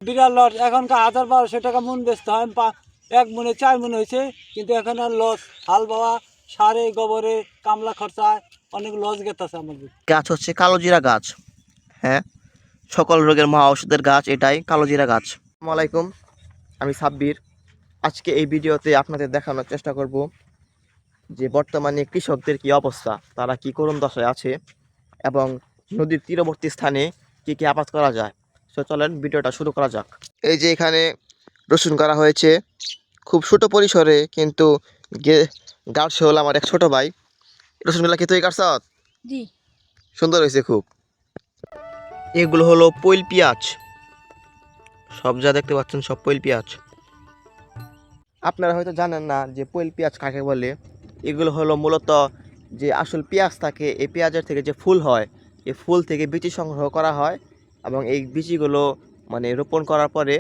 বিরাট loss. এখনকার ১,০০০-১,২০০ মন বেচতে হয়, এক মনে ৪ মন হয়েছে, কিন্তু এখন আর লস। হাল বাওয়া, সারে গোবরে, কামলা খরচায় অনেক লস গেতেছে আমাদের। গাছ হচ্ছে কালোজিরা গাছ। হ্যাঁ, সকল রোগের মহা ঔষধের গাছ এটাই কালোজিরা গাছ। আসসালামু আলাইকুম, আমি সাব্বির। আজকে এই ভিডিওতে আপনাদের দেখানোর চেষ্টা করব যে বর্তমানে কৃষকদের কি অবস্থা, তারা কি করুণ দশায় আছে এবং নদীর তীরবর্তী স্থানে কি কি আবাদ করা যায়। সো চলেন ভিডিওটা শুরু করা যাক। এই যে এখানে রসুন করা হয়েছে খুব ছোট পরিসরে, কিন্তু গাছ হল আমার এক ছোট ভাই। রসুনগুলা কি তুই কাটছ? জি। সুন্দর হয়েছে খুব। এগুলো হলো পৈল পেঁয়াজ, সব যা দেখতে পাচ্ছেন সব পৈল পেঁয়াজ। আপনারা হয়তো জানেন না যে পৈল পেঁয়াজ কাকে বলে। এগুলো হলো মূলত যে আসল পেঁয়াজ থাকে, এই পেঁয়াজের থেকে যে ফুল হয়, এই ফুল থেকে বীজ সংগ্রহ করা হয় এবং এই বীজগুলো মানে রোপণ করার পরে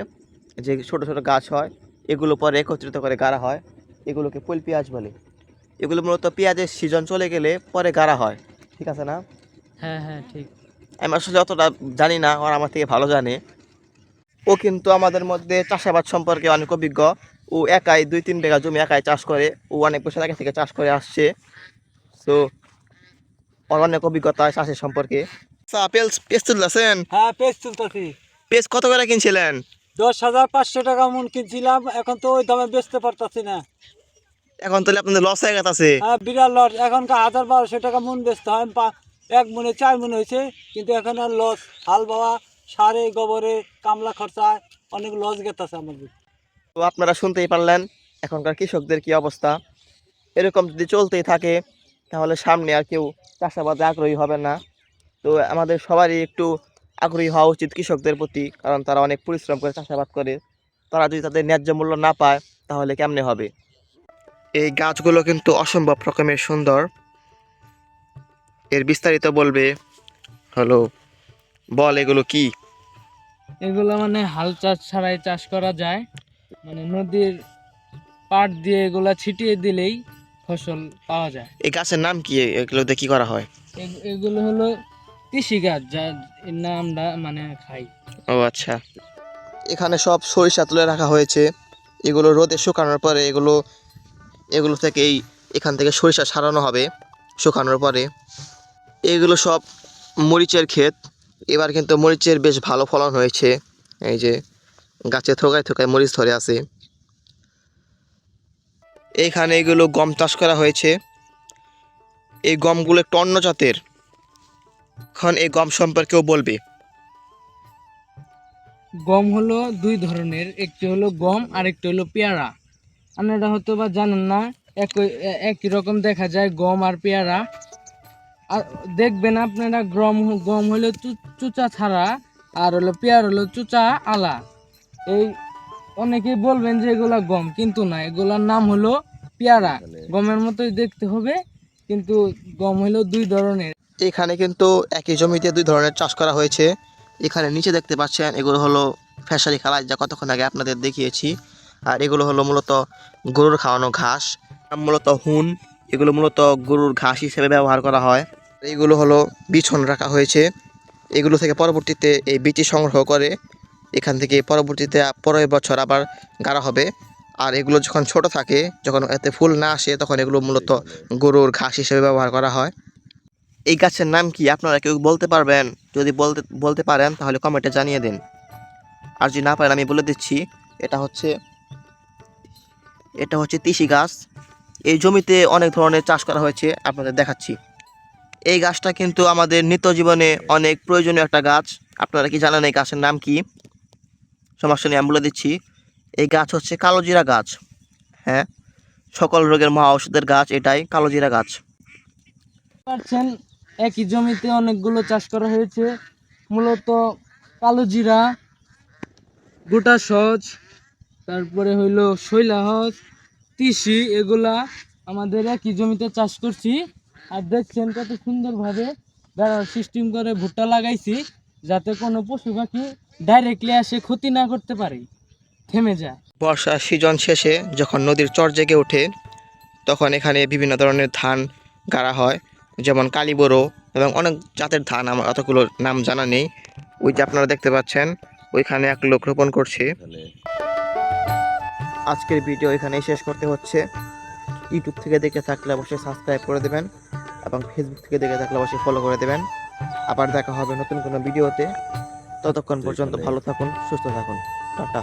যে ছোট ছোট গাছ হয়, এগুলো পরে একত্রিত করে গাড়া হয়, এগুলোকে পৈল পেঁয়াজ বলে। এগুলো মূলত পেঁয়াজের সিজন চলে গেলে পরে গাড়া হয়, ঠিক আছে না? হ্যাঁ হ্যাঁ ঠিক। আমি আসলে অতটা জানি না, ওরা আমার থেকে ভালো জানে। ও কিন্তু আমাদের মধ্যে চাষাবাদ সম্পর্কে অনেক অভিজ্ঞ। ও একাই ২-৩ বিঘা জমি একাই চাষ করে, ও অনেক বছর আগে থেকে চাষ করে আসছে। তো ওর অনেক অভিজ্ঞতা চাষের সম্পর্কে। পেঁয়াজ তুলতেছেন? হ্যাঁ, পেঁয়াজ তুলতেছি। পেঁয়াজ কত করে কিনছিলেন? ১০,৫০০ টাকা মন কিনছিলাম, এখন তো ওই দামে বেচতে পারতাছি না। এখন তাহলে আপনাদের লস হয়ে গেছে। হ্যাঁ, বিরাট লস। এখনকার ১,০০০-১,২০০ টাকা মন বেচতে হয়, এক মনে ৪ মন হয়েছে, কিন্তু এখন আর লস। হাল বাওয়া, সারে গোবরে, কামলা খরচায় অনেক লস গেতেছে আমাদের। তো আপনারা শুনতেই পারলেন এখনকার কৃষকদের কি অবস্থা। এরকম যদি চলতেই থাকে তাহলে সামনে আর কেউ চাষাবাদে আগ্রহী হবে না। তো আমাদের সবারই একটু আগ্রহী হওয়া উচিত কৃষকদের প্রতি, কারণ তারা অনেক পরিশ্রম করে চাষাবাদ করে। তারা যদি তাদের ন্যায্য মূল্য না পায় তাহলে কেমনে হবে। এই গাছগুলো কিন্তু অসম্ভব রকমের সুন্দর। এর বিস্তারিত বলবে হলো, বল এগুলো কি? এগুলো মানে হাল চাষ ছাড়াই চাষ করা যায়, মানে নদীর পাট দিয়ে এগুলা ছিটিয়ে দিলেই ফসল পাওয়া যায়। এই গাছের নাম কি? এগুলোতে কি করা হয়? এগুলো হলো কৃষি গাছ, যা এর নাম আমরা মানে খাই। ও আচ্ছা। এখানে সব সরিষা তুলে রাখা হয়েছে। এগুলো রোদে শুকানোর পরে এগুলো থেকেই এখান থেকে সরিষা সারানো হবে শুকানোর পরে। এগুলো সব মরিচের ক্ষেত। এবার কিন্তু মরিচের বেশ ভালো ফলন হয়েছে। এই যে গাছে থোকায় থোকায় মরিচ ধরে আছে। এইখানে এগুলো গম চাষ করা হয়েছে। এই গমগুলো একটু অন্য জাতের। এখন এই গম সম্পর্কেও বলবে। গম হলো দুই ধরনের, একটি হলো গম আর একটি হলো পেয়ারা। আপনারা হয়তো বা জানেন না, একই রকম দেখা যায় গম আর পেয়ারা। আর দেখবেন আপনারা গম হলো চুচা ছাড়া, আর হলো পেয়ার হলো চুচা আলা। এই অনেকেই বলবেন যে এগুলা গম, কিন্তু না, এগুলার নাম হলো পেয়ারা। গমের মতোই দেখতে হবে, কিন্তু গম হলো দুই ধরনের। এখানে কিন্তু একই জমিতে দুই ধরনের চাষ করা হয়েছে। এখানে নিচে দেখতে পাচ্ছেন এগুলো হলো ফেসারি খালাই, যা কতক্ষণ আগে আপনাদের দেখিয়েছি। আর এগুলো হলো মূলত গরুর খাওয়ানো ঘাস, মূলত হুন। এগুলো মূলত গরুর ঘাস হিসেবে ব্যবহার করা হয়। এইগুলো হলো বিছন রাখা হয়েছে। এগুলো থেকে পরবর্তীতে এই বীজটি সংগ্রহ করে এখান থেকে পরবর্তীতে পরের বছর আবার গাড়া হবে। আর এগুলো যখন ছোট থাকে, যখন এতে ফুল না আসে, তখন এগুলো মূলত গরুর ঘাস হিসেবে ব্যবহার করা হয়। এই গাছের নাম কি আপনারা কেউ বলতে পারবেন? যদি বলতে পারেন তাহলে কমেন্টে জানিয়ে দিন। আর যদি না পারেন আমি বলে দিচ্ছি, এটা হচ্ছে তিসি গাছ। এই জমিতে অনেক ধরনের চাষ করা হয়েছে, আপনাদের দেখাচ্ছি। এই গাছটা কিন্তু আমাদের নিত্য জীবনে অনেক প্রয়োজনীয় একটা গাছ। আপনারা কি জানেন এই গাছের নাম কি? সমস্যা নেই, আমি বলে দিচ্ছি। এই গাছ হচ্ছে কালোজিরা গাছ। হ্যাঁ, সকল রোগের মহা ঔষধের গাছ এটাই কালোজিরা গাছ। পাচ্ছেন একই জমিতে অনেকগুলো চাষ করা হয়েছে, মূলত কালো জিরা, গোটা সজ, তারপরে হইলো শৈলাহস, তিসি, এগুলা আমাদের একই জমিতে চাষ করছি। আর দেখছেন কত সুন্দরভাবে বেড়ার সিস্টেম করে ভুট্টা লাগাইছি, যাতে কোনো পশু পাখি ডাইরেক্টলি আসে ক্ষতি না করতে পারে, থেমে যায়। বর্ষার সিজন শেষে যখন নদীর চর জেগে ওঠে, তখন এখানে বিভিন্ন ধরনের ধান গাড়া হয়, যেমন কালীবড়ো এবং অনেক জাতের ধান। আমার অতগুলো নাম জানা নেই। ওই যে আপনারা দেখতে পাচ্ছেন ওইখানে এক লোক রোপণ করছে। আজকের ভিডিও এখানেই শেষ করতে হচ্ছে। ইউটিউব থেকে দেখে থাকলে অবশ্যই সাবস্ক্রাইব করে দেবেন এবং ফেসবুক থেকে দেখে থাকলে অবশ্যই ফলো করে দেবেন। আবার দেখা হবে নতুন কোনো ভিডিওতে। ততক্ষণ পর্যন্ত ভালো থাকুন, সুস্থ থাকুন। টাটা।